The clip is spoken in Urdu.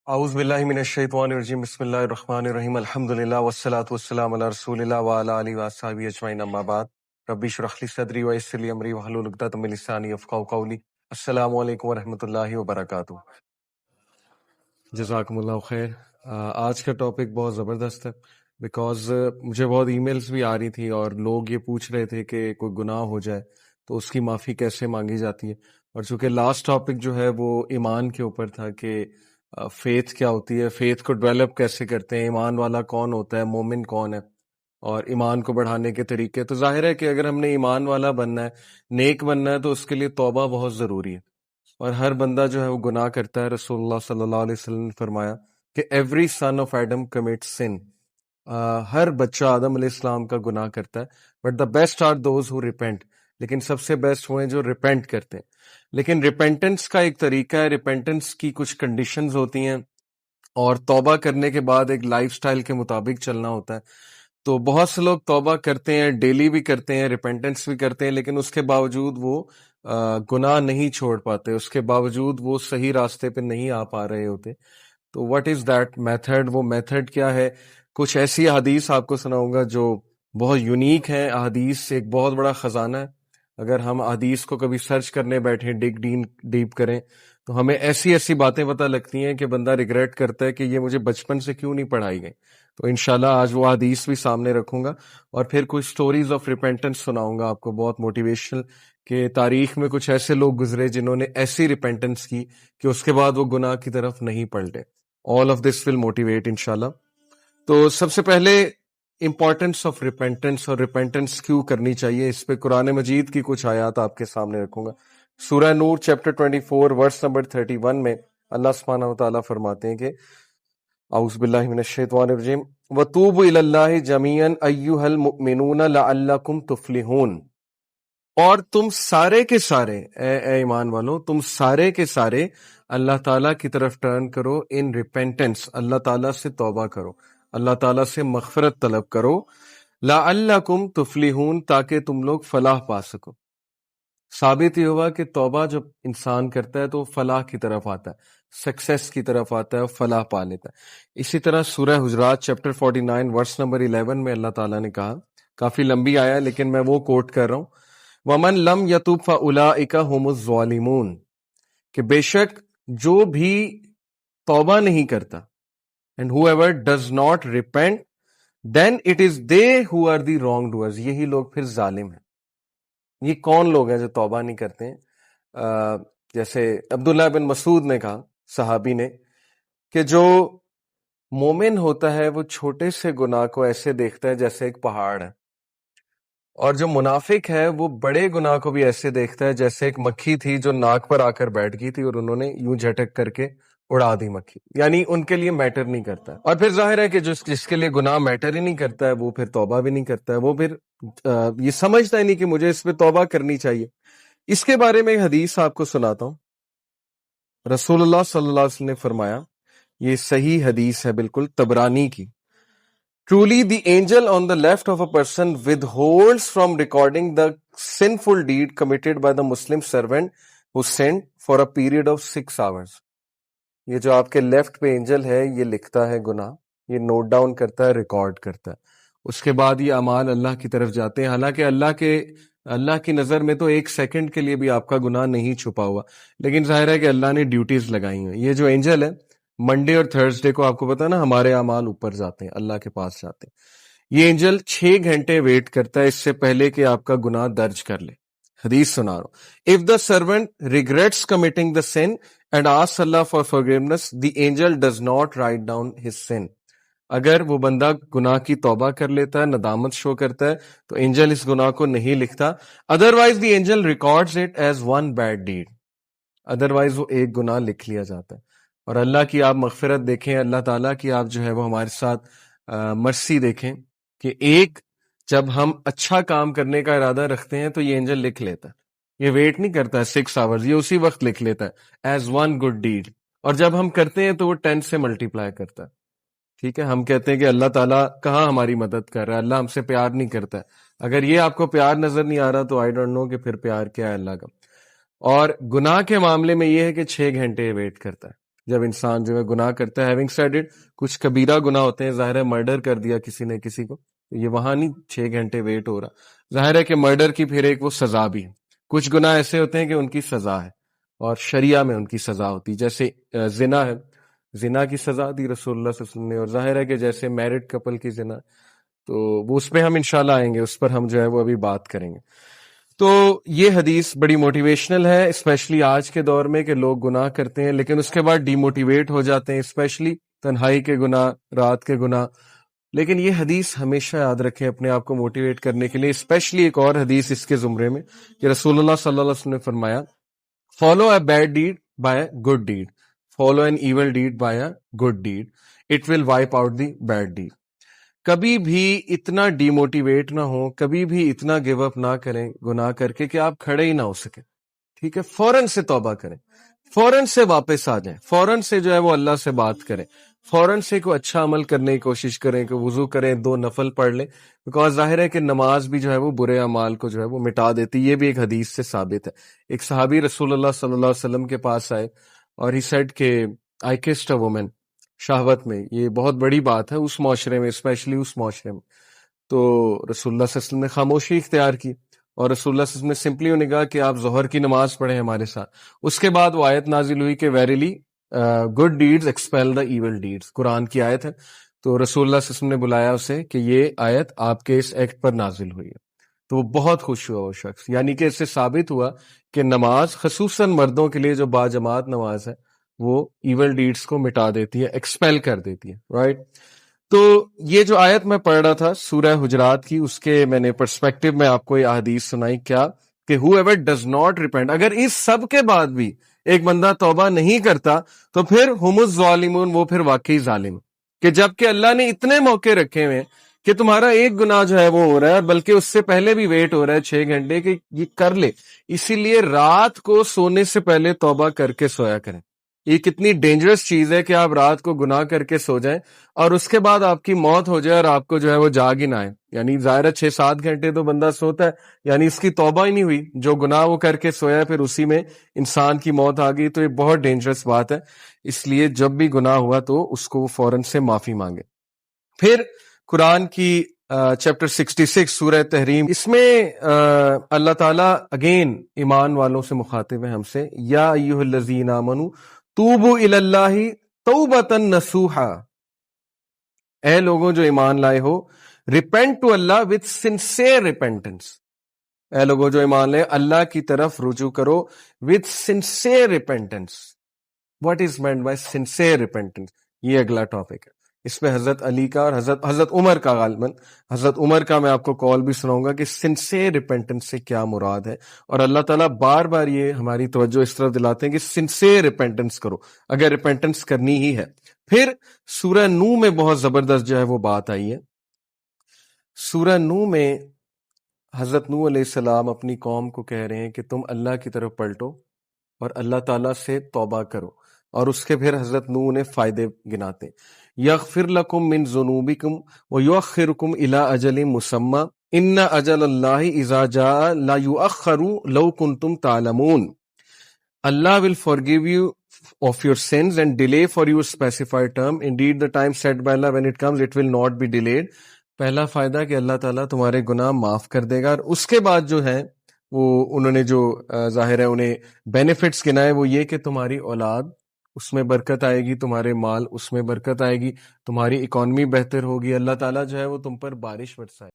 اعوذ باللہ من الشیطان الرجیم بسم اللہ الرحمن الرحیم الحمدللہ والصلاة والسلام علی رسول اللہ وعلی آلہ وصحبہ اجمعین اما بعد رب اشرح لی صدری ویسر لی امری واحلل عقدۃ من لسانی یفقہوا قولی السلام علیکم ورحمۃ اللہ وبرکاتہ۔ جزاکم اللہ خیر۔ آج کا ٹاپک بہت زبردست ہے بیکاز مجھے بہت ای میلز بھی آ رہی تھی اور لوگ یہ پوچھ رہے تھے کہ کوئی گناہ ہو جائے تو اس کی معافی کیسے مانگی جاتی ہے، اور چونکہ لاسٹ ٹاپک جو ہے وہ ایمان کے اوپر تھا کہ فیتھ کیا ہوتی ہے، فیتھ کو ڈیولپ کیسے کرتے ہیں، ایمان والا کون ہوتا ہے، مومن کون ہے، اور ایمان کو بڑھانے کے طریقے۔ تو ظاہر ہے کہ اگر ہم نے ایمان والا بننا ہے، نیک بننا ہے، تو اس کے لیے توبہ بہت ضروری ہے، اور ہر بندہ جو ہے وہ گناہ کرتا ہے۔ رسول اللہ صلی اللہ علیہ وسلم نے فرمایا کہ every son of Adam commit sin, ہر بچہ آدم علیہ السلام کا گناہ کرتا ہے، but the best are those who repent, لیکن سب سے بیسٹ وہ ہیں جو ریپینٹ کرتے ہیں۔ لیکن ریپینٹنس کا ایک طریقہ ہے، ریپینٹنس کی کچھ کنڈیشنز ہوتی ہیں، اور توبہ کرنے کے بعد ایک لائف سٹائل کے مطابق چلنا ہوتا ہے۔ تو بہت سے لوگ توبہ کرتے ہیں، ڈیلی بھی کرتے ہیں، ریپینٹنس بھی کرتے ہیں، لیکن اس کے باوجود وہ گناہ نہیں چھوڑ پاتے، اس کے باوجود وہ صحیح راستے پہ نہیں آ پا رہے ہوتے۔ تو واٹ از دیٹ میتھڈ؟ وہ میتھڈ کیا ہے؟ کچھ ایسی احادیث آپ کو سناؤں گا جو بہت یونیک ہیں۔ احادیث ایک بہت بڑا خزانہ ہے، اگر ہم احادیث کو کبھی سرچ کرنے بیٹھیں، ڈیپ کریں، تو ہمیں ایسی ایسی باتیں پتہ لگتی ہیں کہ بندہ ریگریٹ کرتا ہے کہ یہ مجھے بچپن سے کیوں نہیں پڑھائی گئی۔ تو انشاءاللہ آج وہ حدیث بھی سامنے رکھوں گا، اور پھر کچھ سٹوریز آف ریپینٹنس سناؤں گا آپ کو، بہت موٹیویشنل، کہ تاریخ میں کچھ ایسے لوگ گزرے جنہوں نے ایسی ریپینٹنس کی کہ اس کے بعد وہ گناہ کی طرف نہیں پلٹے۔ All of this will motivate انشاءاللہ۔ تو سب سے پہلے امپورٹنس آف ریپینٹنس، اور ریپینٹنس کیوں کرنی چاہیے، اس پہ قرآن مجید کی کچھ آیات آپ کے سامنے رکھوں گا۔ سورہ نور چیپٹر 24 ورس نمبر 31 میں اللہ سبحانہ و تعالیٰ فرماتے ہیں کہ اعوذ باللہ من الشیطان الرجیم وَتُوبُوا إِلَى اللَّهِ جَمِيعًا أَيُّهَا الْمُؤْمِنُونَ لَعَلَّكُمْ تُفْلِحُونَ، اور تم سارے کے سارے اے ایمان والو، تم سارے کے سارے اللہ تعالیٰ کی طرف ٹرن کرو ان ریپینٹنس، اللہ تعالیٰ سے توبہ کرو، اللہ تعالیٰ سے مغفرت طلب کرو، لعلکم تفلحون، تاکہ تم لوگ فلاح پا سکو۔ ثابت یہ ہوا کہ توبہ جب انسان کرتا ہے تو فلاح کی طرف آتا ہے، سکسیس کی طرف آتا ہے، اور فلاح پا لیتا ہے۔ اسی طرح سورہ حجرات چیپٹر 49 ورس نمبر 11 میں اللہ تعالیٰ نے کہا، کافی لمبی آیا ہے لیکن میں وہ کوٹ کر رہا ہوں، وَمَن لَمْ يَتُبْ فَأُولَٰئِكَ هُمُ الظَّالِمُونَ، کہ بے شک جو بھی توبہ نہیں کرتا، and whoever does not repent then it is they who are the wrongdoers، یہی لوگ پھر ظالم ہیں۔ یہ کون لوگ ہیں جو توبہ نہیں کرتے ہیں؟ جیسے عبداللہ بن مسعود نے کہا، صحابی نے، کہ جو مومن ہوتا ہے وہ چھوٹے سے گناہ کو ایسے دیکھتا ہے جیسے ایک پہاڑ ہے، اور جو منافق ہے وہ بڑے گناہ کو بھی ایسے دیکھتا ہے جیسے ایک مکھی تھی جو ناک پر آ کر بیٹھ گئی تھی اور انہوں نے یوں جھٹک کر کے اڑا دی مکھی، یعنی ان کے لیے میٹر نہیں کرتا ہے۔ اور پھر ظاہر ہے کہ جس کے لیے گناہ میٹر ہی نہیں کرتا ہے وہ پھر توبہ بھی نہیں کرتا ہے، وہ پھر یہ سمجھتا ہی نہیں کہ مجھے اس پہ توبہ کرنی چاہیے۔ اس کے بارے میں ایک حدیث آپ کو سناتا ہوں۔ رسول اللہ صلی اللہ علیہ وسلم نے فرمایا، یہ صحیح حدیث ہے بالکل، طبرانی کی، Truly the angel on the left of a person withholds from recording the sinful deed committed by the Muslim servant who sinned for a period of 6 hours۔ یہ جو آپ کے لیفٹ پہ اینجل ہے یہ لکھتا ہے گناہ، یہ نوٹ ڈاؤن کرتا ہے، ریکارڈ کرتا ہے، اس کے بعد یہ اعمال اللہ کی طرف جاتے ہیں، حالانکہ اللہ کی نظر میں تو 1 سیکنڈ کے لیے بھی آپ کا گناہ نہیں چھپا ہوا، لیکن ظاہر ہے کہ اللہ نے ڈیوٹیز لگائی ہیں۔ یہ جو اینجل ہے منڈے اور تھرسڈے کو، آپ کو پتا نا ہمارے اعمال اوپر جاتے ہیں، اللہ کے پاس جاتے ہیں، یہ اینجل 6 گھنٹے ویٹ کرتا ہے اس سے پہلے کہ آپ کا گناہ درج کر لے۔ حدیث سنا رہا ہوں، if the servant regrets committing the sin and asks Allah for forgiveness, the angel does not write down his sin۔ اگر وہ بندہ گناہ کی توبہ کر لیتا ہے، ندامت شو کرتا ہے، تو اینجل اس گناہ کو نہیں لکھتا، otherwise the angel records it as one bad deed، otherwise وہ ایک گناہ لکھ لیا جاتا ہے۔ اور اللہ کی آپ مغفرت دیکھیں، اللہ تعالیٰ کی آپ جو ہے وہ ہمارے ساتھ مرسی دیکھیں کہ ایک جب ہم اچھا کام کرنے کا ارادہ رکھتے ہیں تو یہ اینجل لکھ لیتا ہے، یہ ویٹ نہیں کرتا ہے 6 آورز، یہ اسی وقت لکھ لیتا ہے ایز ون گڈ ڈیڈ، اور جب ہم کرتے ہیں تو وہ 10 سے ملٹیپلائی کرتا ہے۔ ٹھیک ہے، ہم کہتے ہیں کہ اللہ تعالیٰ کہاں ہماری مدد کر رہا ہے، اللہ ہم سے پیار نہیں کرتا ہے۔ اگر یہ آپ کو پیار نظر نہیں آ رہا تو آئی ڈونٹ نو کہ پھر پیار کیا ہے اللہ کا۔ اور گناہ کے معاملے میں یہ ہے کہ 6 گھنٹے ویٹ کرتا ہے۔ جب انسان جو ہے گناہ کرتا ہے. ہیونگ سیڈ اٹ, کچھ کبیرہ گناہ ہوتے ہیں, ظاہر ہے مرڈر کر دیا کسی نے کسی کو, یہ وہاں نہیں 6 گھنٹے ویٹ ہو رہا. ظاہر ہے کہ مرڈر کی پھر ایک وہ سزا بھی ہے. کچھ گناہ ایسے ہوتے ہیں کہ ان کی سزا ہے اور شریعہ میں ان کی سزا ہوتی, جیسے زنا ہے, زنا کی سزا دی رسول اللہ صلی اللہ علیہ وسلم نے. اور ظاہر ہے کہ جیسے میرڈ کپل کی زنا, تو وہ اس پہ ہم انشاءاللہ آئیں گے, اس پر ہم جو ہے وہ ابھی بات کریں گے. تو یہ حدیث بڑی موٹیویشنل ہے, اسپیشلی آج کے دور میں کہ لوگ گناہ کرتے ہیں لیکن اس کے بعد ڈی موٹیویٹ ہو جاتے ہیں, اسپیشلی تنہائی کے گناہ, رات کے گناہ. لیکن یہ حدیث ہمیشہ یاد رکھیں اپنے آپ کو موٹیویٹ کرنے کے لیے, اسپیشلی ایک اور حدیث اس کے زمرے میں کہ رسول اللہ صلی اللہ علیہ وسلم نے فرمایا, follow a bad deed by a good deed, follow an evil deed by a good deed, it will wipe out the bad deed. کبھی بھی اتنا ڈی موٹیویٹ نہ ہو, کبھی بھی اتنا گیو اپ نہ کریں گناہ کر کے کہ آپ کھڑے ہی نہ ہو سکیں. ٹھیک ہے, فوراً سے توبہ کریں, فوراً سے واپس آ جائیں, فوراً سے جو ہے وہ اللہ سے بات کریں, فوراً سے کوئی اچھا عمل کرنے کی کوشش کریں, کہ وضو کریں, 2 نفل پڑھ لیں, بیکاز ظاہر ہے کہ نماز بھی جو ہے وہ برے اعمال کو جو ہے وہ مٹا دیتی. یہ بھی ایک حدیث سے ثابت ہے. ایک صحابی رسول اللہ صلی اللہ علیہ وسلم کے پاس آئے اور ہی سیڈ کہ آئی کسڈ اے وومن, شہوت میں, یہ بہت بڑی بات ہے اس معاشرے میں, اسپیشلی اس معاشرے میں. تو رسول اللہ صلی اللہ علیہ وسلم نے خاموشی اختیار کی, اور رسول اللہ صلی اللہ علیہ وسلم نے سمپلی انہیں کہا کہ آپ ظہر کی نماز پڑھیں ہمارے ساتھ. اس کے بعد وہ آیت نازل ہوئی کہ ویریلی گڈ ڈیڈز ایکسپیل دا ایول ڈیڈز, قرآن کی آیت ہے. تو رسول اللہ صلی اللہ علیہ وسلم نے بلایا اسے کہ یہ آیت آپ کے اس ایکٹ پر نازل ہوئی ہے. تو وہ بہت خوش ہوا وہ شخص, یعنی کہ اس سے ثابت ہوا کہ نماز خصوصاً مردوں کے لیے جو باجماعت نماز ہے وہ ایول ڈیڈز کو مٹا دیتی ہے, ایکسپیل کر دیتی ہے, رائٹ. تو یہ جو آیت میں پڑھ رہا تھا سورہ حجرات کی, اس کے میں نے پرسپیکٹو میں آپ کو یہ احادیث سنائی, کیا کہ whoever does not repent, اگر اس سب کے بعد بھی ایک بندہ توبہ نہیں کرتا تو پھر ہم الظالمون, وہ پھر واقعی ظالم, کہ جب کہ اللہ نے اتنے موقع رکھے ہوئے کہ تمہارا ایک گناہ جو ہے وہ ہو رہا ہے, بلکہ اس سے پہلے بھی ویٹ ہو رہا ہے 6 گھنٹے کہ یہ کر لے. اسی لیے رات کو سونے سے پہلے توبہ کر کے سویا کریں. یہ کتنی ڈینجرس چیز ہے کہ آپ رات کو گناہ کر کے سو جائیں اور اس کے بعد آپ کی موت ہو جائے اور آپ کو جو ہے وہ جاگ ہی نہ آئے. یعنی ظاہر ہے 6-7 گھنٹے تو بندہ سوتا ہے, یعنی اس کی توبہ ہی نہیں ہوئی, جو گناہ وہ کر کے سویا پھر اسی میں انسان کی موت آ گئی. تو یہ بہت ڈینجرس بات ہے, اس لیے جب بھی گناہ ہوا تو اس کو فوراً سے معافی مانگے. پھر قرآن کی چیپٹر 66 سورہ تحریم, اس میں اللہ تعالیٰ اگین ایمان والوں سے مخاطب ہے ہم سے, یا ایھا الذین آمنوا توبوا الی اللہ توبۃ نصوحا, اے لوگوں جو ایمان لائے ہو, ریپینٹ ٹو اللہ وتھ سنسیئر ریپینٹنس, اے لوگوں جو ایمان لائے اللہ کی طرف رجوع کرو with sincere repentance. What is meant by sincere repentance, یہ اگلا ٹاپک ہے. اس پہ حضرت علی کا اور حضرت عمر کا, غالباً حضرت عمر کا میں آپ کو کال بھی سناؤں گا کہ سنسیئر ریپینٹنس سے کیا مراد ہے. اور اللہ تعالیٰ بار بار یہ ہماری توجہ اس طرف دلاتے ہیں کہ سنسیئر ریپینٹنس کرو اگر ریپینٹنس کرنی ہی ہے. پھر سورہ نوح میں بہت زبردست جو ہے وہ بات آئی ہے. سورہ نوح میں حضرت نوح علیہ السلام اپنی قوم کو کہہ رہے ہیں کہ تم اللہ کی طرف پلٹو اور اللہ تعالیٰ سے توبہ کرو, اور اس کے پھر حضرت نوح نے فائدے گناتے ہیں. یغفر لکم من ذنوبکم ویؤخرکم الی اجل مسمی ان اجل اللہ اذا جاء لا یؤخر لو کنتم تعلمون. Allah will forgive you of your sins and delay for you a specified term. Indeed, the time set by Allah, when it comes, it will not be delayed. پہلا فائدہ کہ اللہ تعالیٰ تمہارے گناہ معاف کر دے گا, اور اس کے بعد جو ہے وہ انہوں نے جو ظاہر ہے انہیں بینیفٹس گنائے وہ یہ کہ تمہاری اولاد اس میں برکت آئے گی, تمہارے مال اس میں برکت آئے گی, تمہاری اکانومی بہتر ہوگی, اللہ تعالیٰ جو ہے وہ تم پر بارش برسائے.